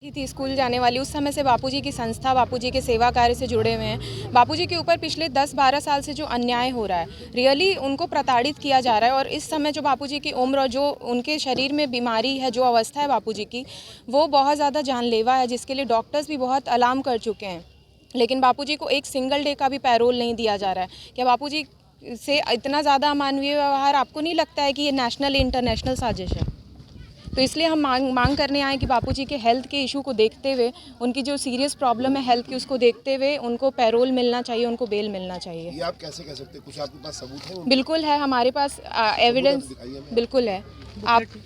ही थी स्कूल जाने वाली, उस समय से बापूजी की संस्था, बापूजी के सेवा कार्य से जुड़े हुए हैं। बापूजी के ऊपर पिछले 10-12 साल से जो अन्याय हो रहा है, रियली उनको प्रताड़ित किया जा रहा है। और इस समय जो बापूजी की उम्र और जो उनके शरीर में बीमारी है, जो अवस्था है बापूजी की, वो बहुत ज़्यादा जानलेवा है, जिसके लिए डॉक्टर्स भी बहुत अलार्म कर चुके हैं। लेकिन बापूजी को एक सिंगल डे का भी पैरोल नहीं दिया जा रहा है। क्या बापूजी से इतना ज़्यादा अमानवीय व्यवहार आपको नहीं लगता है कि ये नेशनल इंटरनेशनल साजिश है? तो इसलिए हम मांग करने आए कि बापूजी के हेल्थ के इशू को देखते हुए, उनकी जो सीरियस प्रॉब्लम है हेल्थ की, उसको देखते हुए उनको पैरोल मिलना चाहिए, उनको बेल मिलना चाहिए। ये आप कैसे कह सकते हैं? कुछ आपके पास सबूत है? बिल्कुल है, हमारे पास एविडेंस बिल्कुल है। आप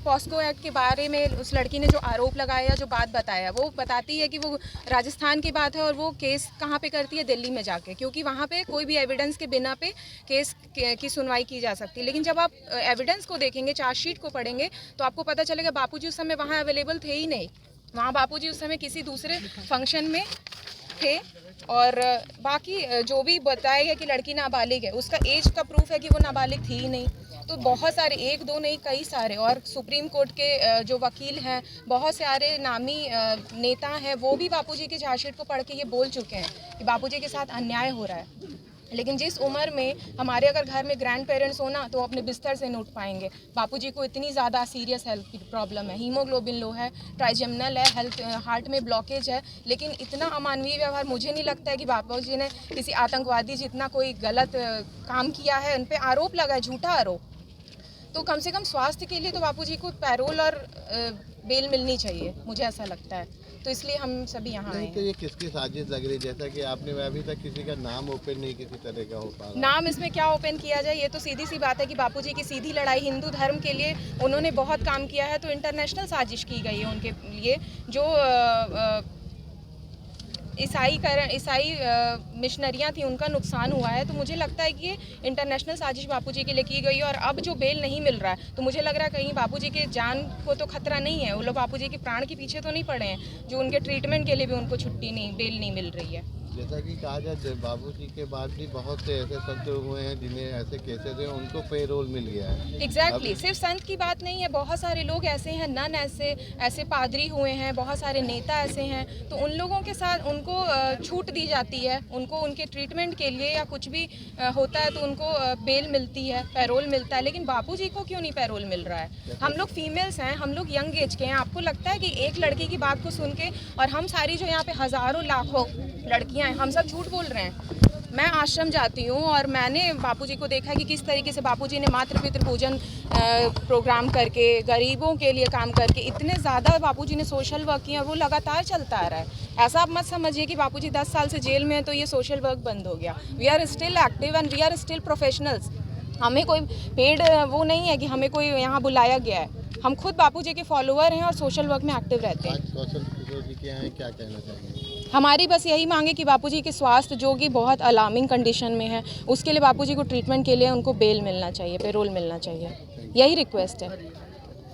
पॉस्को एक्ट के बारे में उस लड़की ने जो आरोप लगाया, जो बात बताया, वो बताती है कि वो राजस्थान की बात है और वो केस कहाँ पे करती है? दिल्ली में जाके, क्योंकि वहाँ पे कोई भी एविडेंस के बिना पे केस की सुनवाई की जा सकती है। लेकिन जब आप एविडेंस को देखेंगे, चार्जशीट को पढ़ेंगे, तो आपको पता चलेगा बापूजी उस समय वहाँ अवेलेबल थे ही नहीं। वहाँ बापूजी उस समय किसी दूसरे फंक्शन में थे। और बाकी जो भी बताया गया कि लड़की नाबालिग है, उसका एज का प्रूफ है कि वो नाबालिग थी ही नहीं। तो बहुत सारे, एक दो नहीं कई सारे, और सुप्रीम कोर्ट के जो वकील हैं, बहुत सारे नामी नेता हैं, वो भी बापूजी की चार्जशीट को पढ़ के ये बोल चुके हैं कि बापूजी के साथ अन्याय हो रहा है। लेकिन जिस उम्र में हमारे अगर घर में ग्रैंड पेरेंट्स हो ना, तो अपने बिस्तर से नहीं उठ पाएंगे। बापूजी को इतनी ज़्यादा सीरियस हेल्थ की प्रॉब्लम है, हीमोग्लोबिन लो है, ट्राइजेमिनल है, हार्ट में ब्लॉकेज है। लेकिन इतना अमानवीय व्यवहार मुझे नहीं लगता है कि बापूजी ने किसी आतंकवादी जितना कोई गलत काम किया है। उन पर आरोप लगा है, झूठा आरोप। तो कम से कम स्वास्थ्य के लिए तो बापूजी को पैरोल और बेल मिलनी चाहिए, मुझे ऐसा लगता है। तो इसलिए हम सभी यहाँ आए हैं। तो ये किसकी साजिश लग रही है? जैसा कि आपने अभी तक किसी का नाम ओपन नहीं किसी तरह का हो पा रहा। नाम इसमें क्या ओपन किया जाए? ये तो सीधी सी बात है कि बापूजी की सीधी लड़ाई हिंदू धर्म के लिए उन्होंने बहुत काम किया है, तो इंटरनेशनल साजिश की गई है उनके लिए। जो ईसाई मिशनरियाँ थी, उनका नुकसान हुआ है। तो मुझे लगता है कि ये इंटरनेशनल साजिश बापूजी के लिए की गई है। और अब जो बेल नहीं मिल रहा है, तो मुझे लग रहा है कहीं बापूजी के जान को तो खतरा नहीं है, वो लोग बापूजी के प्राण के पीछे तो नहीं पड़े हैं, जो उनके ट्रीटमेंट के लिए भी उनको छुट्टी नहीं, बेल नहीं मिल रही है। जैसा कि कहा जाए, बाबूजी के बाद भी बहुत से ऐसे संत हुए हैं जिन्हें ऐसे केसेस हैं, उनको पेरोल मिल गया है। एग्जैक्टली, सिर्फ संत की बात नहीं है, बहुत सारे लोग ऐसे हैं, नन ऐसे पादरी हुए हैं, बहुत सारे नेता ऐसे हैं। तो उन लोगों के साथ उनको छूट दी जाती है, उनको उनके ट्रीटमेंट के लिए या कुछ भी होता है तो उनको बेल मिलती है, पैरोल मिलता है। लेकिन बापूजी को क्यों नहीं पैरोल मिल रहा है? हम लोग फीमेल्स हैं, हम लोग यंग एज के हैं। आपको लगता है कि एक लड़की की बात को सुन के, और हम सारी जो यहाँ पे हज़ारों लाखों लड़कियाँ हैं, हम सब झूठ बोल रहे हैं? मैं आश्रम जाती हूँ और मैंने बापूजी को देखा कि किस तरीके से बापूजी ने मातृ पितृ पूजन प्रोग्राम करके, गरीबों के लिए काम करके, इतने ज़्यादा बापूजी ने सोशल वर्क किया, वो लगातार चलता आ रहा है। ऐसा आप मत समझिए कि बापूजी 10 साल से जेल में है तो ये सोशल वर्क बंद हो गया। We are still active and we are still professionals. हमें कोई पेड वो नहीं है कि हमें कोई यहाँ बुलाया गया है। हम खुद बापूजी के फॉलोअर हैं और सोशल वर्क में एक्टिव रहते हैं। आज कौशल किशोर जी के हैं, क्या कहना चाहेंगे? हमारी बस यही मांगे कि बापूजी के स्वास्थ्य, जो कि बहुत अलार्मिंग कंडीशन में है, उसके लिए बापूजी को ट्रीटमेंट के लिए उनको बेल मिलना चाहिए, पेरोल मिलना चाहिए। यही रिक्वेस्ट है।